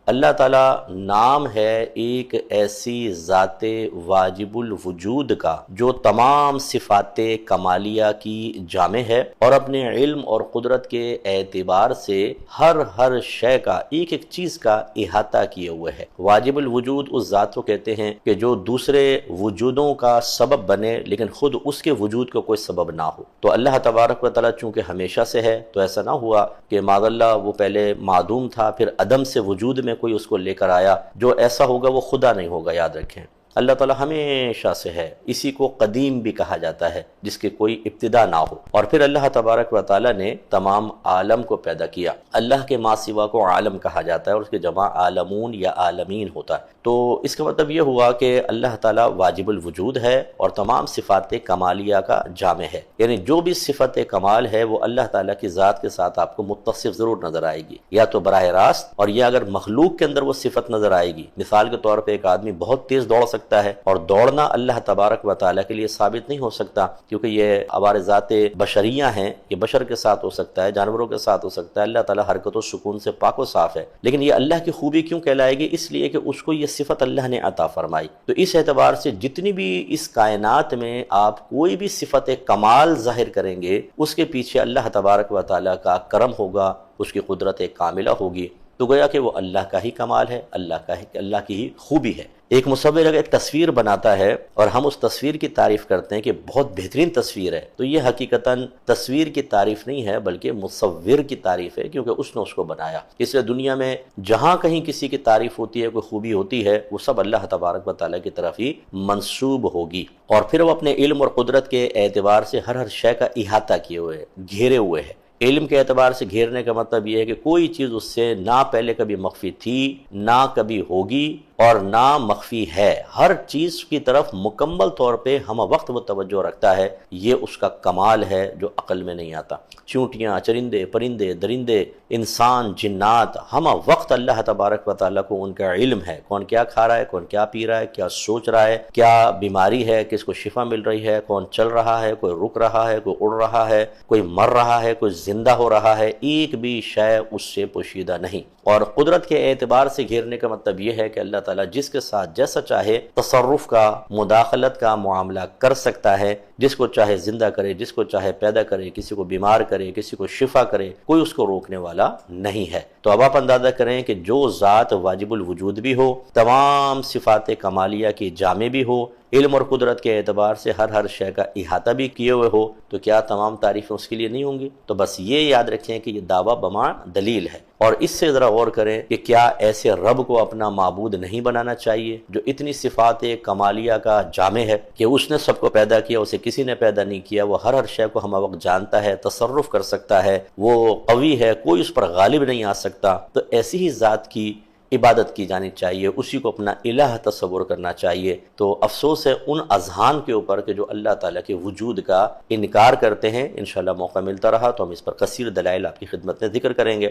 اللہ تعالیٰ نام ہے ایک ایسی ذات واجب الوجود کا جو تمام صفات کمالیہ کی جامع ہے، اور اپنے علم اور قدرت کے اعتبار سے ہر شے کا، ایک ایک چیز کا احاطہ کیے ہوئے ہے۔ واجب الوجود اس ذات کو کہتے ہیں کہ جو دوسرے وجودوں کا سبب بنے لیکن خود اس کے وجود کو کوئی سبب نہ ہو۔ تو اللہ تبارک و تعالیٰ چونکہ ہمیشہ سے ہے، تو ایسا نہ ہوا کہ معاذ اللہ وہ پہلے معدوم تھا پھر عدم سے وجود میں کوئی اس کو لے کر آیا۔ جو ایسا ہوگا وہ خدا نہیں ہوگا، یاد رکھیں۔ اللہ تعالیٰ ہمیشہ سے ہے، اسی کو قدیم بھی کہا جاتا ہے، جس کی کوئی ابتدا نہ ہو۔ اور پھر اللہ تبارک و تعالیٰ نے تمام عالم کو پیدا کیا۔ اللہ کے ما سوا کو عالم کہا جاتا ہے، اور اس کے جمع عالمون یا عالمین ہوتا ہے۔ تو اس کا مطلب یہ ہوا کہ اللہ تعالیٰ واجب الوجود ہے اور تمام صفات کمالیہ کا جامع ہے، یعنی جو بھی صفت کمال ہے وہ اللہ تعالیٰ کی ذات کے ساتھ آپ کو متصف ضرور نظر آئے گی، یا تو براہ راست، اور یا اگر مخلوق کے اندر وہ صفت نظر آئے گی۔ مثال کے طور پہ ایک آدمی بہت تیز دوڑ سکتا ہے، اور دوڑنا اللہ تبارک و تعالیٰ کے لیے ثابت نہیں ہو سکتا، کیونکہ یہ عوارضات بشریہ ہیں، یہ بشر کے ساتھ ہو سکتا ہے، جانوروں کے ساتھ ہو سکتا ہے۔ اللہ تعالیٰ حرکت و سکون سے پاک و صاف ہے، لیکن یہ اللہ کی خوبی کیوں کہلائے گی؟ اس لیے کہ اس کو یہ صفت اللہ نے عطا فرمائی۔ تو اس اعتبار سے جتنی بھی اس کائنات میں آپ کوئی بھی صفت کمال ظاہر کریں گے، اس کے پیچھے اللہ تبارک و تعالیٰ کا کرم ہوگا، اس کی قدرت کاملہ ہوگی۔ تو گویا کہ وہ اللہ کا ہی کمال ہے، اللہ کی ہی خوبی ہے۔ ایک مصور اگر ایک تصویر بناتا ہے اور ہم اس تصویر کی تعریف کرتے ہیں کہ بہت بہترین تصویر ہے، تو یہ حقیقتاً تصویر کی تعریف نہیں ہے بلکہ مصور کی تعریف ہے، کیونکہ اس نے اس کو بنایا۔ اس لیے دنیا میں جہاں کہیں کسی کی تعریف ہوتی ہے، کوئی خوبی ہوتی ہے، وہ سب اللہ تبارک و تعالیٰ کی طرف ہی منسوب ہوگی۔ اور پھر وہ اپنے علم اور قدرت کے اعتبار سے ہر شے کا احاطہ کیے ہوئے ہے، گھیرے ہوئے ہے۔ علم کے اعتبار سے گھیرنے کا مطلب یہ ہے کہ کوئی چیز اس سے نہ پہلے کبھی مخفی تھی، نہ کبھی ہوگی، اور نہ مخفی ہے۔ ہر چیز کی طرف مکمل طور پہ ہم وقت وہ توجہ رکھتا ہے، یہ اس کا کمال ہے جو عقل میں نہیں آتا۔ چونٹیاں، چرندے، پرندے، درندے، انسان، جنات، ہم وقت اللہ تبارک و تعالیٰ کو ان کا علم ہے، کون کیا کھا رہا ہے، کون کیا پی رہا ہے، کیا سوچ رہا ہے، کیا بیماری ہے، کس کو شفا مل رہی ہے، کون چل رہا ہے، کوئی رک رہا ہے، کوئی اڑ رہا ہے، کوئی مر رہا ہے، کوئی زندہ ہو رہا ہے، ایک بھی شے اس سے پوشیدہ نہیں۔ اور قدرت کے اعتبار سے گھیرنے کا مطلب یہ ہے کہ اللہ تعالیٰ جس کے ساتھ جیسا چاہے تصرف کا، مداخلت کا معاملہ کر سکتا ہے، جس کو چاہے زندہ کرے، جس کو چاہے پیدا کرے، کسی کو بیمار کرے، کسی کو شفا کرے، کوئی اس کو روکنے والا نہیں ہے۔ تو اب آپ اندازہ کریں کہ جو ذات واجب الوجود بھی ہو، تمام صفات کمالیہ کی جامع بھی ہو، علم اور قدرت کے اعتبار سے ہر شے کا احاطہ بھی کیے ہوئے ہو، تو کیا تمام تعریفیں اس کے لیے نہیں ہوں گی؟ تو بس یہ یاد رکھیں کہ یہ دعویٰ بمعنی دلیل ہے۔ اور اس سے ذرا غور کریں کہ کیا ایسے رب کو اپنا معبود نہیں بنانا چاہیے جو اتنی صفات کمالیہ کا جامع ہے کہ اس نے سب کو پیدا کیا، اسے کسی نے پیدا نہیں کیا، وہ ہر شے کو ہم وقت جانتا ہے، تصرف کر سکتا ہے، وہ قوی ہے، کوئی اس پر غالب نہیں آ سکتا۔ تو ایسی ہی ذات کی عبادت کی جانی چاہیے، اسی کو اپنا الہ تصور کرنا چاہیے۔ تو افسوس ہے ان اذہان کے اوپر کہ جو اللہ تعالیٰ کے وجود کا انکار کرتے ہیں۔ انشاءاللہ موقع ملتا رہا تو ہم اس پر کثیر دلائل آپ کی خدمت میں ذکر کریں گے۔